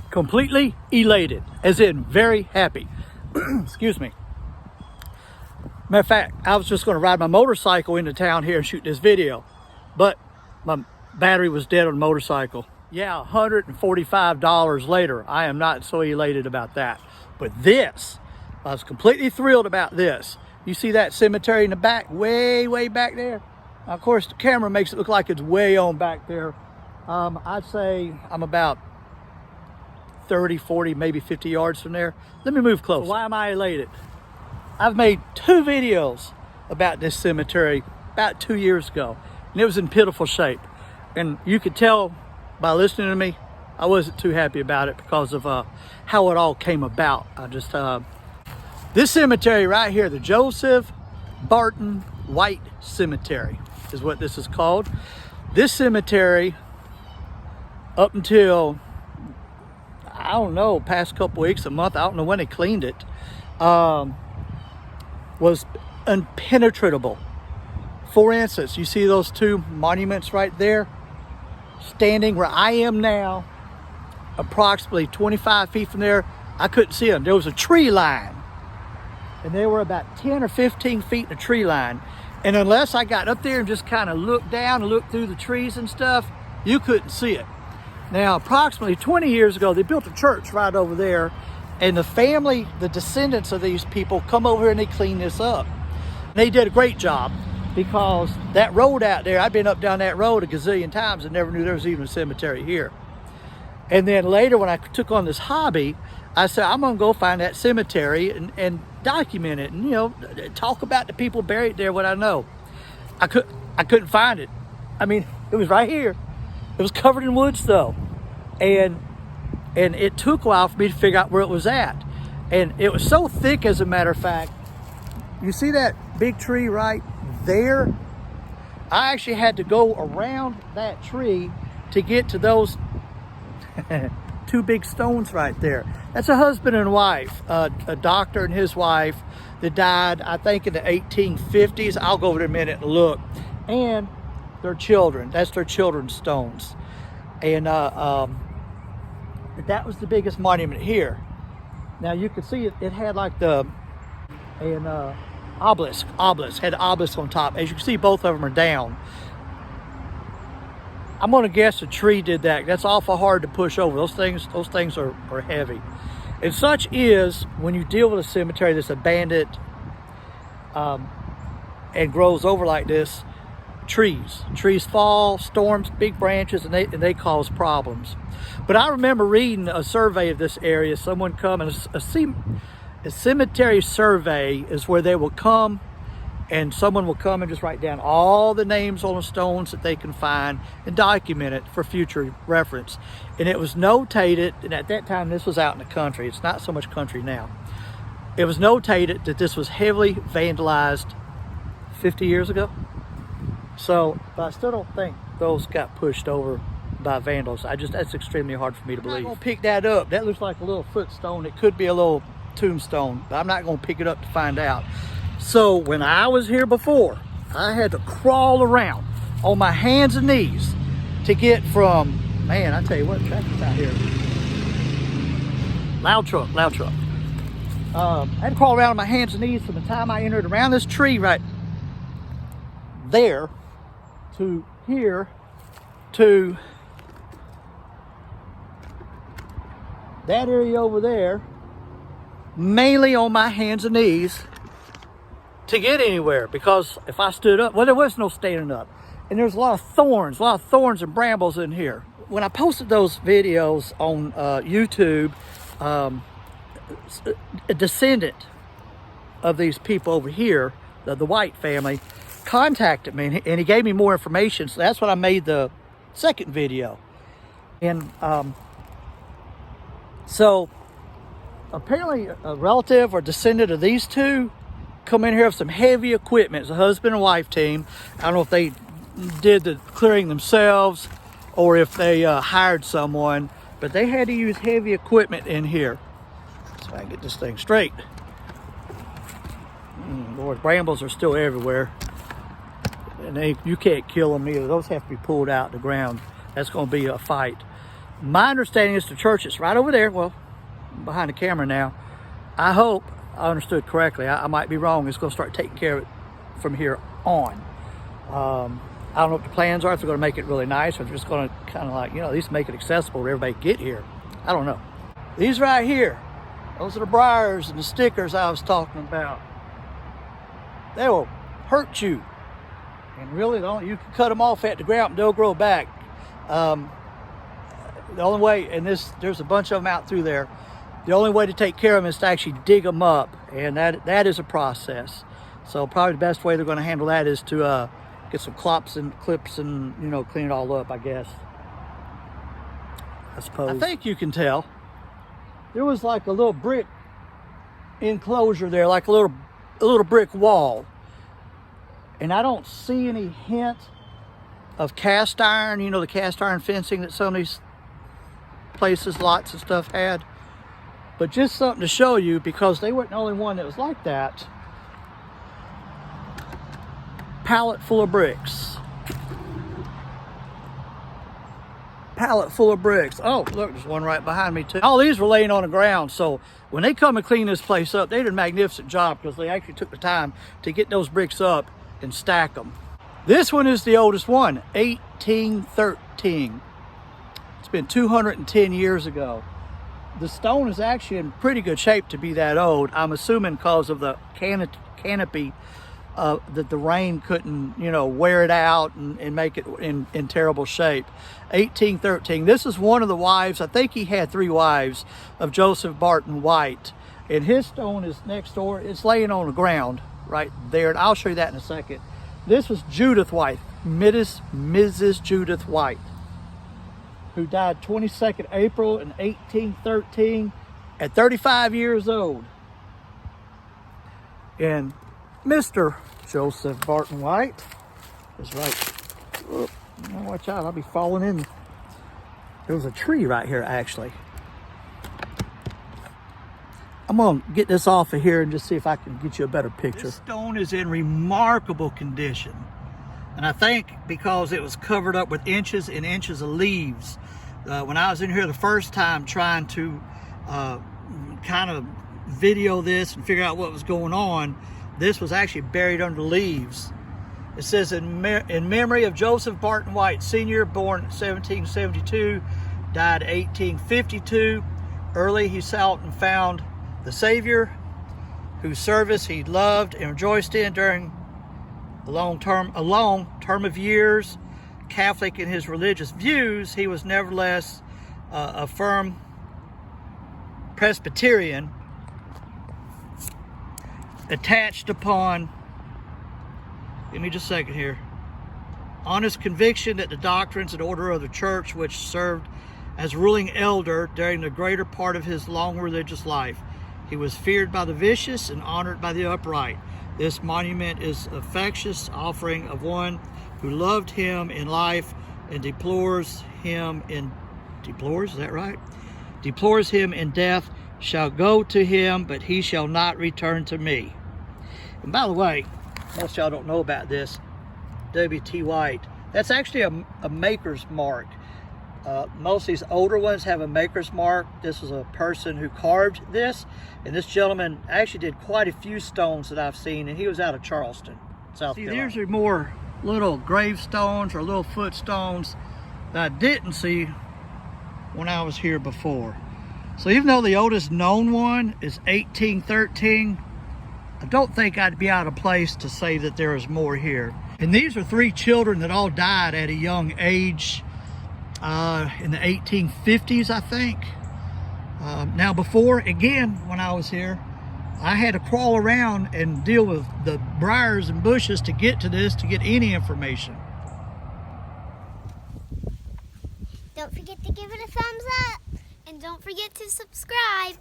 completely elated, as in very happy. Excuse me. Matter of fact, I was just going to ride my motorcycle into town here and shoot this video, but my battery was dead on the motorcycle. Yeah, $145 later, I am not so elated about that. But this, I was completely thrilled about this. You see that cemetery in the back, way back there? Now, of course, the camera makes it look like it's way on back there. I'd say I'm about 30, 40, maybe 50 yards from there. Let me move close. Why am I elated? I've made 2 videos about this cemetery about 2 years ago, and it was in pitiful shape. And you could tell by listening to me, I wasn't too happy about it because of how it all came about. This cemetery right here, the Joseph Barton White Cemetery is what this is called. This cemetery, up until, I don't know, past couple weeks, a month, I don't know when they cleaned it, was impenetrable. For instance, you see those 2 monuments right there? Standing where I am now, approximately 25 feet from there, I couldn't see them. There was a tree line, and they were about 10 or 15 feet in the tree line. And unless I got up there and just kind of looked down and looked through the trees and stuff, you couldn't see it. Now, approximately 20 years ago, they built a church right over there, and the family, the descendants of these people, come over here and they clean this up. And they did a great job, because that road out there, I've been up down that road a gazillion times and never knew there was even a cemetery here. And then later, when I took on this hobby, I said, I'm gonna go find that cemetery and document it, and you know, talk about the people buried there, what I know. I couldn't find it. I mean, it was right here. It was covered in woods though. And it took a while for me to figure out where it was at. And it was so thick, as a matter of fact. You see that big tree right there? I actually had to go around that tree to get to those 2 big stones right there. That's a husband and wife, a doctor and his wife that died, I think, in the 1850s. I'll go over there in a minute and look. And their children. That's their children's stones. And that was the biggest monument here. Now you can see it had like the obelisk had an obelisk on top. As you can see, both of them are down. I'm gonna guess a tree did that. That's awful hard to push over. Those things are heavy. And such is when you deal with a cemetery that's abandoned and grows over like this. Trees fall, storms, big branches, and they cause problems. But I remember reading a survey of this area. Someone come, and a cemetery survey is where they will come, and someone will come and just write down all the names on the stones that they can find and document it for future reference. And it was notated, and at that time this was out in the country. It's not so much country now. It was notated that this was heavily vandalized 50 years ago. So, but I still don't think those got pushed over by vandals. That's extremely hard for me to believe. I'm gonna pick that up. That looks like a little footstone. It could be a little tombstone, but I'm not gonna pick it up to find out. So when I was here before, I had to crawl around on my hands and knees to get from, man, I tell you what, traffic's out here. Loud truck. I had to crawl around on my hands and knees from the time I entered around this tree right there to here to that area over there, mainly on my hands and knees to get anywhere, because if I stood up, well, there was no standing up, and there's a lot of thorns and brambles in here. When I posted those videos on YouTube, a descendant of these people over here, the White family, contacted me, and he gave me more information. So that's when I made the second video. And so apparently a relative or descendant of these 2 come in here with some heavy equipment. It's a husband and wife team. I don't know if they did the clearing themselves or if they hired someone, but they had to use heavy equipment in here. So I can get this thing straight. Lord, brambles are still everywhere. And you can't kill them either. Those have to be pulled out of the ground. That's going to be a fight. My understanding is the church is right over there. Well, behind the camera now. I hope I understood correctly. I might be wrong. It's going to start taking care of it from here on. I don't know what the plans are. If they're going to make it really nice, or they're just going to kind of like, at least make it accessible to everybody to get here. I don't know. These right here, those are the briars and the stickers I was talking about. They will hurt you. And really, you can cut them off at the ground and they'll grow back. The only way, and there's a bunch of them out through there. The only way to take care of them is to actually dig them up, and that is a process. So probably the best way they're going to handle that is to get some clips and clean it all up, I guess. I suppose. I think you can tell. There was like a little brick enclosure there, like a little brick wall. And I don't see any hint of cast iron, the cast iron fencing that some of these places, lots of stuff had. But just something to show you, because they weren't the only one that was like that. Pallet full of bricks. Pallet full of bricks. Oh, look, there's one right behind me too. All these were laying on the ground, so when they come and clean this place up, they did a magnificent job, because they actually took the time to get those bricks up and stack them. This one is the oldest one, 1813. It's been 210 years ago. The stone is actually in pretty good shape to be that old. I'm assuming because of the canopy that the rain couldn't, wear it out and make it in terrible shape. 1813. This is one of the wives. I think he had 3 wives of Joseph Barton White. And his stone is next door. It's laying on the ground right there. And I'll show you that in a second. This was Judith White, Mrs. Judith White, who died 22nd April in 1813 at 35 years old. And Mr. Joseph Barton White is right. Oh, watch out, I'll be falling in. There was a tree right here, actually. I'm gonna get this off of here and just see if I can get you a better picture. This stone is in remarkable condition. And I think because it was covered up with inches and inches of leaves. When I was in here the first time trying to kind of video this and figure out what was going on, this was actually buried under leaves. It says, in memory of Joseph Barton White, Sr., born 1772, died 1852. Early he sought and found the Savior, whose service he loved and rejoiced in during a long term of years. Catholic in his religious views, he was nevertheless a firm Presbyterian, attached upon, give me just a second here, on his conviction that the doctrines and order of the church, which served as ruling elder during the greater part of his long religious life, he was feared by the vicious and honored by the upright. This monument is an affectious offering of one who loved him in life and deplores him in death, shall go to him, but he shall not return to me. And by the way, most of y'all don't know about this, W.T. White, that's actually a maker's mark. Most of these older ones have a maker's mark. This was a person who carved this, and this gentleman actually did quite a few stones that I've seen, and he was out of Charleston, South Carolina. These are more little gravestones or little footstones that I didn't see when I was here before. So even though the oldest known one is 1813, I don't think I'd be out of place to say that there is more here. And these are 3 children that all died at a young age in the 1850s, I think. Now before, again, when I was here, I had to crawl around and deal with the briars and bushes to get to this, to get any information. Don't forget to give it a thumbs up, and don't forget to subscribe.